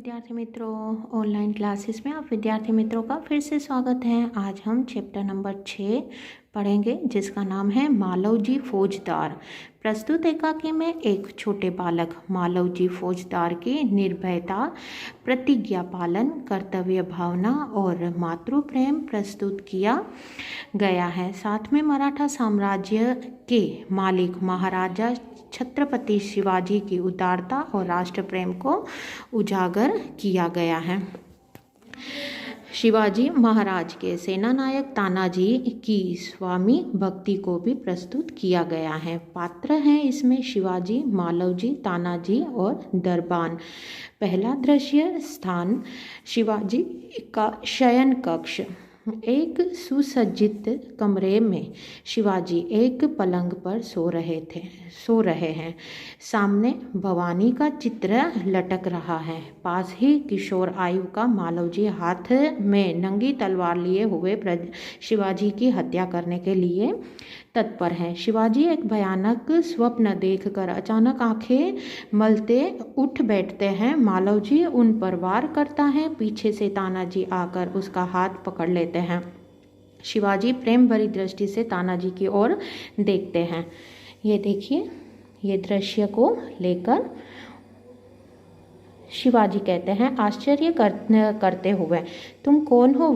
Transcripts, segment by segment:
विद्यार्थी मित्रों, online classes में आप विद्यार्थी मित्रों का फिर से स्वागत है। आज हम चैप्टर नंबर 6 पढ़ेंगे जिसका नाम है मालवजी फौजदार। प्रस्तुत एकांकी में एक छोटे बालक मालवजी फौजदार की निर्भयता, प्रतिज्ञा पालन, कर्तव्य भावना और मातृ प्रेम प्रस्तुत किया गया है। साथ में मराठा साम्राज्य के मालिक महाराजा छत्रपति शिवाजी की उदारता और राष्ट्र प्रेम को उजागर किया गया है। शिवाजी महाराज के सेनानायक तानाजी की स्वामी भक्ति को भी प्रस्तुत किया गया है। पात्र हैं इसमें शिवाजी, मालवजी, तानाजी और दरबान। पहला दृश्य स्थान जी का शयन कक्ष। एक सुसज्जित कमरे में शिवाजी एक पलंग पर सो रहे हैं। सामने भवानी का चित्र लटक रहा है। पास ही किशोर आयु का मालवजी हाथ में नंगी तलवार लिए हुए शिवाजी की हत्या करने के लिए तत्पर है। शिवाजी एक भयानक स्वप्न देखकर अचानक आंखें मलते उठ बैठते हैं। मालवजी उन पर वार करता है। पीछे से तानाजी आकर उसका हाथ पकड़ लेते हैं। शिवाजी प्रेम भरी दृष्टि से तानाजी की ओर देखते हैं। ये देखिए, ये दृश्य को लेकर शिवाजी कहते हैं आश्चर्य करते हुए, तुम कौन हो?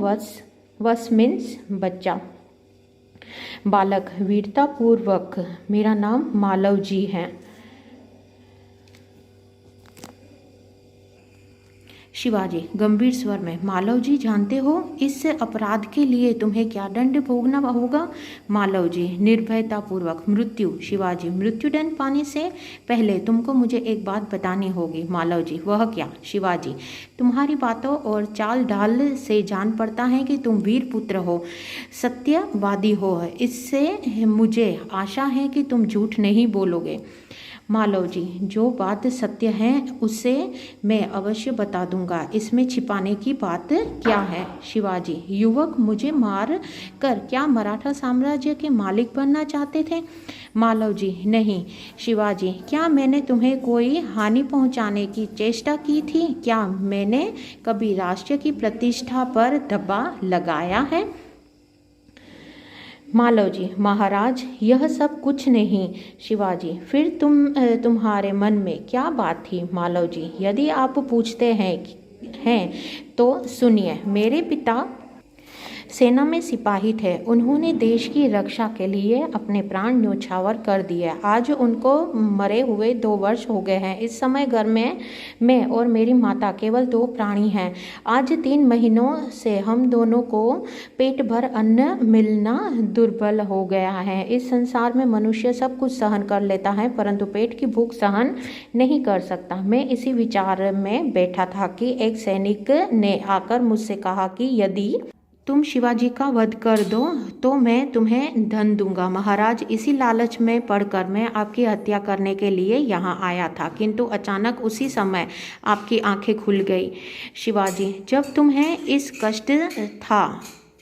वस मीन्स बच्चा। बालक वीरता पूर्वक, मेरा नाम मालवजी है। शिवाजी गंभीर स्वर में, मालवजी जानते हो इस अपराध के लिए तुम्हें क्या दंड भोगना होगा? मालवजी निर्भयता पूर्वक, मृत्यु। शिवाजी मृत्युदंड पाने से पहले तुमको मुझे एक बात बतानी होगी। मालवजी वह क्या? शिवाजी तुम्हारी बातों और चाल ढाल से जान पड़ता है कि तुम वीर पुत्र हो, सत्यवादी हो। इससे मुझे आशा है कि तुम झूठ नहीं बोलोगे। मालवजी जो बात सत्य है उसे मैं अवश्य बता दूंगा, इसमें छिपाने की बात क्या है? शिवाजी युवक मुझे मार कर क्या मराठा साम्राज्य के मालिक बनना चाहते थे? मालवजी नहीं। शिवाजी क्या मैंने तुम्हें कोई हानि पहुंचाने की चेष्टा की थी? क्या मैंने कभी राष्ट्र की प्रतिष्ठा पर धब्बा लगाया है? मालवजी महाराज यह सब कुछ नहीं। शिवाजी फिर तुम्हारे मन में क्या बात थी? मालवजी यदि आप पूछते हैं तो सुनिए। मेरे पिता सेना में सिपाही थे। उन्होंने देश की रक्षा के लिए अपने प्राण न्यौछावर कर दिए। आज उनको मरे हुए 2 वर्ष हो गए हैं। इस समय घर में मैं और मेरी माता केवल 2 प्राणी हैं। आज 3 महीनों से हम दोनों को पेट भर अन्न मिलना दुर्बल हो गया है। इस संसार में मनुष्य सब कुछ सहन कर लेता है परंतु पेट की भूख सहन नहीं कर सकता। मैं इसी विचार में बैठा था कि एक सैनिक ने आकर मुझसे कहा कि यदि तुम शिवाजी का वध कर दो तो मैं तुम्हें धन दूंगा। महाराज इसी लालच में पड़कर मैं आपकी हत्या करने के लिए यहाँ आया था, किंतु अचानक उसी समय आपकी आंखें खुल गई। शिवाजी जब तुम्हें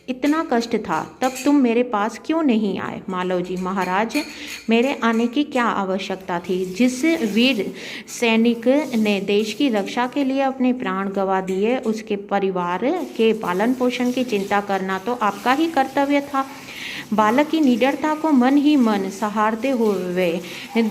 इतना कष्ट था तब तुम मेरे पास क्यों नहीं आए? मालवजी महाराज मेरे आने की क्या आवश्यकता थी? जिस वीर सैनिक ने देश की रक्षा के लिए अपने प्राण गंवा दिए उसके परिवार के पालन पोषण की चिंता करना तो आपका ही कर्तव्य था। बालक की निडरता को मन ही मन सहारते हुए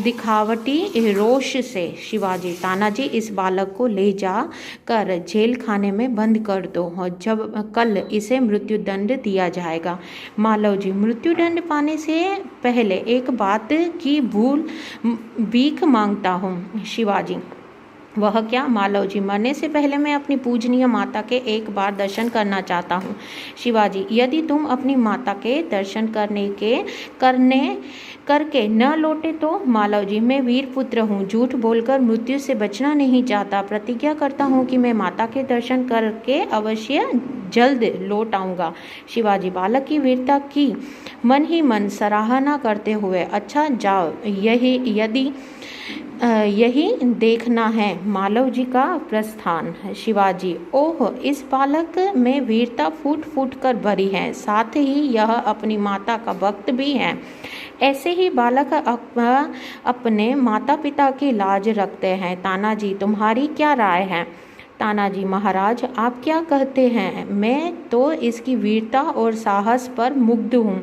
दिखावटी रोष से शिवाजी तानाजी इस बालक को ले जा कर जेल खाने में बंद कर दो और जब कल इसे मृत्युदंड दिया जाएगा। मालवजी मृत्युदंड पाने से पहले एक बात की भीख मांगता हूँ। शिवाजी वह क्या? मालवजी मरने से पहले मैं अपनी पूजनीय माता के एक बार दर्शन करना चाहता हूँ। शिवाजी यदि तुम अपनी माता के दर्शन करके न लौटे तो? मालवजी मैं वीर पुत्र हूँ, झूठ बोलकर मृत्यु से बचना नहीं चाहता। प्रतिज्ञा करता हूँ कि मैं माता के दर्शन करके अवश्य जल्द लौट आऊँगा। शिवाजी बालक की वीरता की मन ही मन सराहना करते हुए, अच्छा जाओ, यही देखना है मालवजी का प्रस्थान। शिवाजी ओह इस बालक में वीरता फूट फूट कर भरी है, साथ ही यह अपनी माता का भक्त भी है। ऐसे ही बालक अपने माता पिता की लाज रखते हैं। तानाजी तुम्हारी क्या राय है? तानाजी महाराज आप क्या कहते हैं, मैं तो इसकी वीरता और साहस पर मुग्ध हूँ।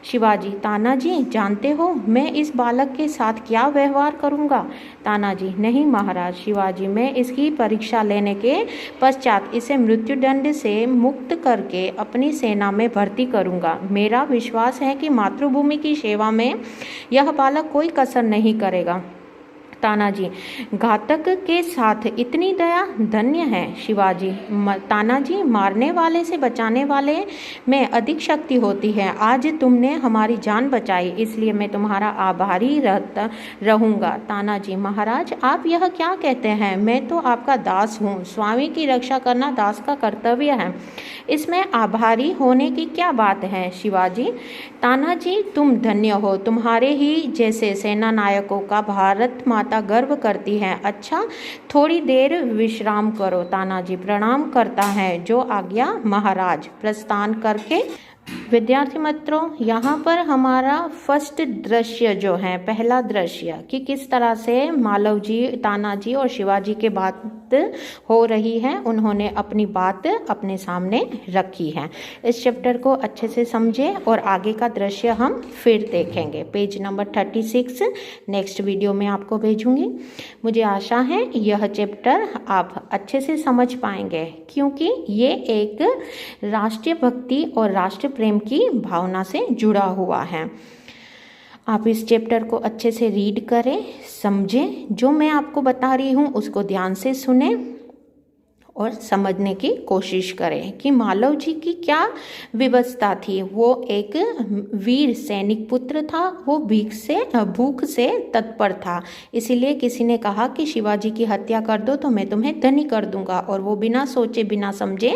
शिवाजी तानाजी जानते हो मैं इस बालक के साथ क्या व्यवहार करूँगा। तानाजी नहीं महाराज। शिवाजी मैं इसकी परीक्षा लेने के पश्चात इसे मृत्युदंड से मुक्त करके अपनी सेना में भर्ती करूँगा। मेरा विश्वास है कि मातृभूमि की सेवा में यह बालक कोई कसर नहीं करेगा। तानाजी घातक के साथ इतनी दया धन्य है। शिवाजी तानाजी मारने वाले से बचाने वाले में अधिक शक्ति होती है। आज तुमने हमारी जान बचाई इसलिए मैं तुम्हारा आभारी रहूँगा। तानाजी महाराज आप यह क्या कहते हैं, मैं तो आपका दास हूँ। स्वामी की रक्षा करना दास का कर्तव्य है, इसमें आभारी होने की क्या बात है। शिवाजी तानाजी तुम धन्य हो, तुम्हारे ही जैसे सेना नायकों का भारत माता गर्व करती है। अच्छा थोड़ी देर विश्राम करो। तानाजी प्रणाम करता है, जो आज्ञा महाराज। प्रस्थान करके विद्यार्थी मित्रों यहाँ पर हमारा फर्स्ट दृश्य जो है, पहला दृश्य कि किस तरह से मालव जी तानाजी और शिवाजी के बात हो रही है, उन्होंने अपनी बात अपने सामने रखी है। इस चैप्टर को अच्छे से समझें और आगे का दृश्य हम फिर देखेंगे। पेज नंबर 36 नेक्स्ट वीडियो में आपको भेजूंगी। मुझे आशा है यह चैप्टर आप अच्छे से समझ पाएंगे, क्योंकि ये एक राष्ट्रीय भक्ति और राष्ट्र प्रेम की भावना से जुड़ा हुआ है। आप इस चैप्टर को अच्छे से रीड करें, समझें, जो मैं आपको बता रही हूँ उसको ध्यान से सुने और समझने की कोशिश करें कि मालव जी की क्या व्यवस्था थी। वो एक वीर सैनिक पुत्र था, वो भूख से तत्पर था। इसीलिए किसी ने कहा कि शिवाजी की हत्या कर दो तो मैं तुम्हें धनी कर दूंगा, और वो बिना सोचे बिना समझे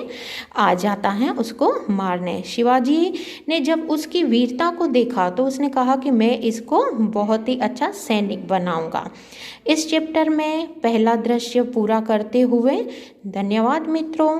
आ जाता है उसको मारने। शिवाजी ने जब उसकी वीरता को देखा तो उसने कहा कि मैं इसको बहुत ही अच्छा सैनिक बनाऊंगा। इस चैप्टर में पहला दृश्य पूरा करते हुए धन्यवाद मित्रों।